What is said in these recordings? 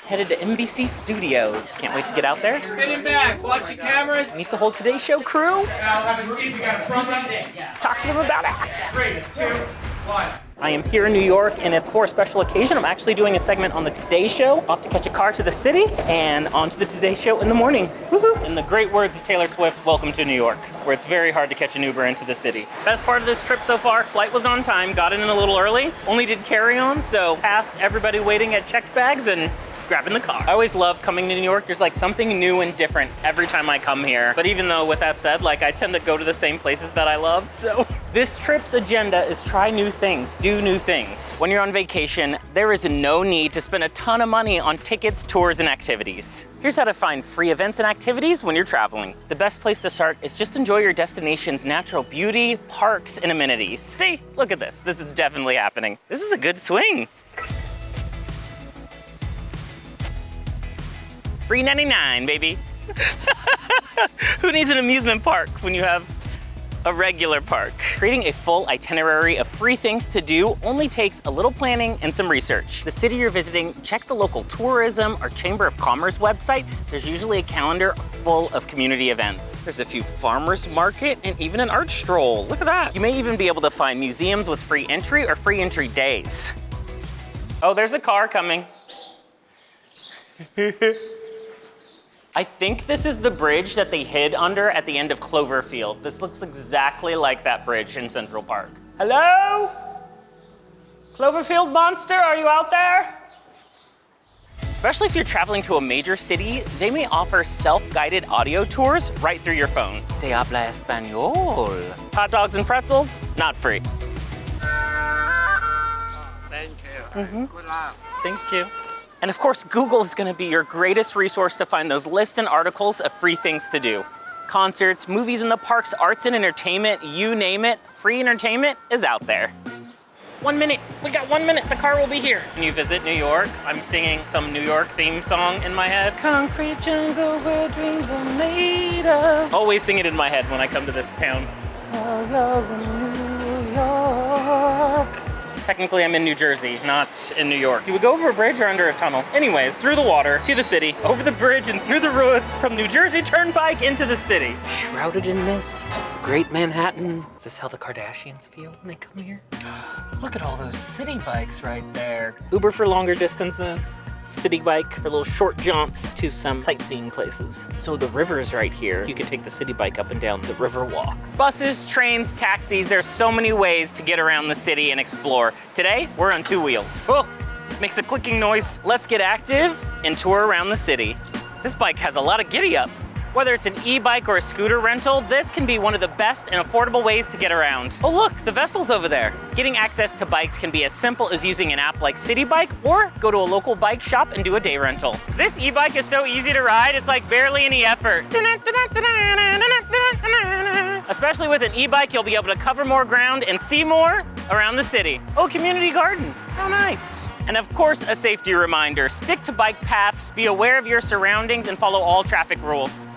Headed to NBC Studios. Can't wait to get out there. Spinning back, watch the cameras. Meet the whole Today Show crew. Now have a seat, you got a front row. Talk to them about apps. 3, 2, 1. I am here in New York, and it's for a special occasion. I'm actually doing a segment on the Today Show. Off to catch a car to the city, and on to the Today Show in the morning. Woohoo! In the great words of Taylor Swift, welcome to New York, where it's very hard to catch an Uber into the city. Best part of this trip so far, flight was on time, got in a little early, only did carry-on, so past everybody waiting at checked bags and grabbing the car. I always love coming to New York. There's like something new and different every time I come here. But even though with that said, like I tend to go to the same places that I love, so. This trip's agenda is try new things, do new things. When you're on vacation, there is no need to spend a ton of money on tickets, tours, and activities. Here's how to find free events and activities when you're traveling. The best place to start is just enjoy your destination's natural beauty, parks, and amenities. See, look at this. This is definitely happening. This is a good swing. $3.99, baby. Who needs an amusement park when you have a regular park? Creating a full itinerary of free things to do only takes a little planning and some research. The city you're visiting, check the local tourism or Chamber of Commerce website. There's usually a calendar full of community events. There's a few farmers market and even an art stroll. Look at that. You may even be able to find museums with free entry or free entry days. Oh, there's a car coming. I think this is the bridge that they hid under at the end of Cloverfield. This looks exactly like that bridge in Central Park. Hello? Cloverfield monster, are you out there? Especially if you're traveling to a major city, they may offer self-guided audio tours right through your phone. Se habla español. Hot dogs and pretzels, not free. Thank you. Good luck. Thank you. And of course, Google is gonna be your greatest resource to find those lists and articles of free things to do. Concerts, movies in the parks, arts and entertainment, you name it, free entertainment is out there. 1 minute, we got 1 minute, the car will be here. When you visit New York, I'm singing some New York theme song in my head. Concrete jungle where dreams are made of. Always sing it in my head when I come to this town. I love New York. Technically, I'm in New Jersey, not in New York. Do we go over a bridge or under a tunnel? Anyways, through the water, to the city, over the bridge and through the woods, from New Jersey Turnpike into the city. Shrouded in mist, great Manhattan. Is this how the Kardashians feel when they come here? Look at all those city bikes right there. Uber for longer distances, city bike for little short jaunts to some sightseeing places. So the river's right here. You can take the city bike up and down the river walk. Buses, trains, taxis, there's so many ways to get around the city and explore. Today, we're on 2 wheels. Oh, makes a clicking noise. Let's get active and tour around the city. This bike has a lot of giddy up. Whether it's an e-bike or a scooter rental, this can be one of the best and affordable ways to get around. Oh look, the vessel's over there. Getting access to bikes can be as simple as using an app like City Bike or go to a local bike shop and do a day rental. This e-bike is so easy to ride, it's like barely any effort. Especially with an e-bike, you'll be able to cover more ground and see more around the city. Oh, community garden, how nice. And of course, a safety reminder, stick to bike paths, be aware of your surroundings, and follow all traffic rules.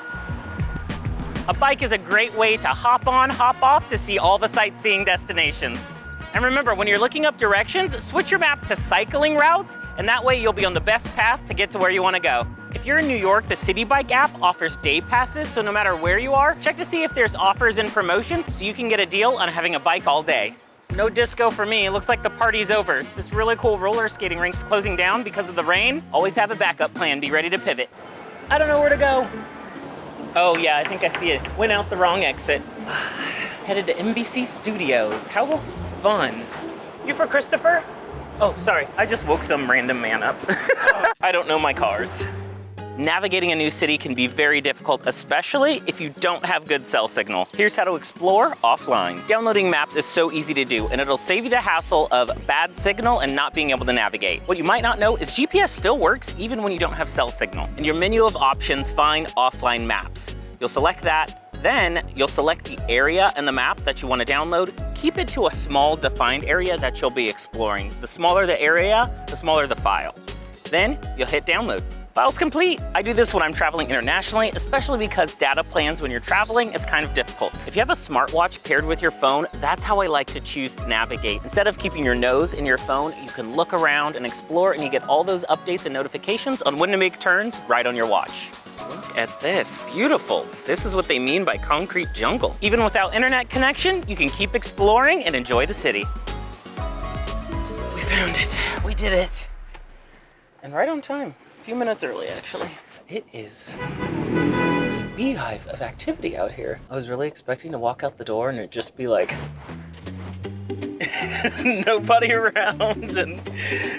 A bike is a great way to hop on, hop off to see all the sightseeing destinations. And remember, when you're looking up directions, switch your map to cycling routes, and that way you'll be on the best path to get to where you want to go. If you're in New York, the City Bike app offers day passes, so no matter where you are, check to see if there's offers and promotions so you can get a deal on having a bike all day. No disco for me, it looks like the party's over. This really cool roller skating rink's closing down because of the rain. Always have a backup plan, be ready to pivot. I don't know where to go. Oh yeah, I think I see it. Went out the wrong exit. Headed to NBC Studios. How fun. You for Christopher? Oh, sorry, I just woke some random man up. I don't know my cars. Navigating a new city can be very difficult, especially if you don't have good cell signal. Here's how to explore offline. Downloading maps is so easy to do, and it'll save you the hassle of bad signal and not being able to navigate. What you might not know is GPS still works even when you don't have cell signal. In your menu of options, find offline maps. You'll select that, then you'll select the area and the map that you want to download. Keep it to a small defined area that you'll be exploring. The smaller the area, the smaller the file. Then you'll hit download. Files complete. I do this when I'm traveling internationally, especially because data plans when you're traveling is kind of difficult. If you have a smartwatch paired with your phone, that's how I like to choose to navigate. Instead of keeping your nose in your phone, you can look around and explore, and you get all those updates and notifications on when to make turns right on your watch. Look at this, beautiful. This is what they mean by concrete jungle. Even without internet connection, you can keep exploring and enjoy the city. We found it, we did it. And right on time. A few minutes early, actually. It is a beehive of activity out here. I was really expecting to walk out the door and it'd just be like, nobody around and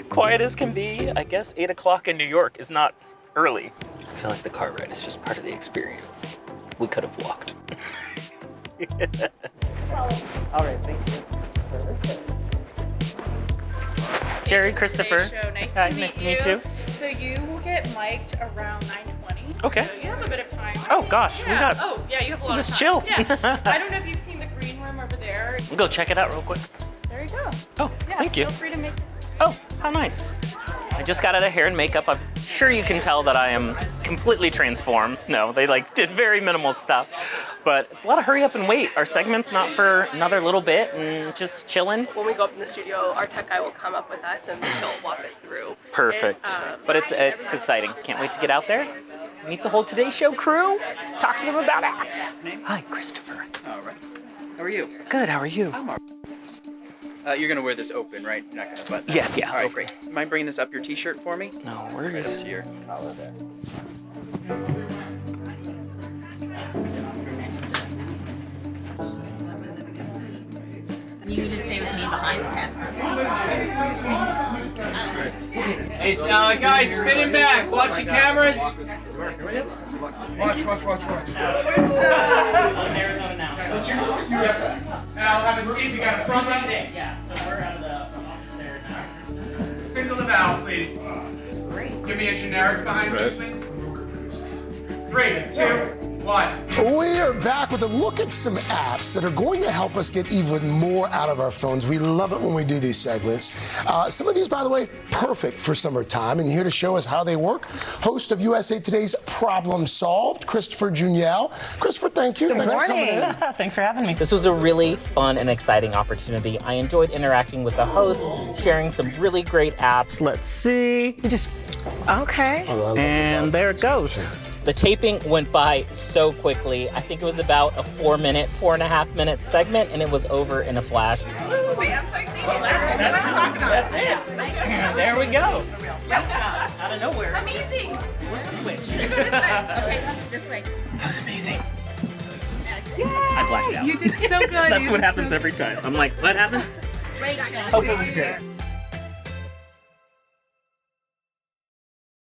quiet as can be. I guess 8 o'clock in New York is not early. I feel like the car ride is just part of the experience. We could have walked. All right, thank you. Jerry, Christopher. Nice Hi, to nice to meet meet you. So you will get mic'd around 9:20. Okay. So you have a bit of time. Oh gosh, yeah. we got. Oh yeah, you have a lot just of chill. time. Yeah. I don't know if you've seen the green room over there. We'll go check it out real quick. There you go. Oh, Yeah, thank you. Feel free to make. Oh, how nice. I just got out of hair and makeup. I'm sure you can tell that I am completely transformed. No, they did very minimal stuff, but it's a lot of hurry up and wait. Our segment's not for another little bit and just chilling. When we go up in the studio, our tech guy will come up with us and he'll walk us through. Perfect. But it's exciting. Can't wait to get out there, meet the whole Today Show crew, talk to them about apps. Hi, Christopher. All right. How are you? Good, how are you? I'm all right. You're gonna wear this open, right? You're not gonna button that? Yes, yeah. All right, Open. great. Mind bringing this up your t-shirt for me? No Right up worries. to your collar there. You can just stay with me behind the camera. Hey, guys, spinning back. Watch the cameras. Watch. Arizona now. Now, have a seat. We got a front row. Yeah, so we're out of the office there now. Single them out, please. Give me a generic behind me, please. 3, 2, 1. We are back with a look at some apps that are going to help us get even more out of our phones. We love it when we do these segments. Some of these, by the way, perfect for summertime. And here to show us how they work, host of USA Today's Problem Solved, Christopher Juniel. Christopher, thank you. Thanks for coming in. Thanks for having me. This was a really fun and exciting opportunity. I enjoyed interacting with the host, sharing some really great apps. Let's see. You just, okay. And there it goes. The taping went by so quickly. I think it was about a 4.5 minute segment, and it was over in a flash. That's it. And there we go. Out of nowhere. Amazing. Where's the switch? Okay, this way. That was amazing. Yeah. I blacked out. You did so good. That's what happens every time. I'm like, what happened? Great job. Hope it was good.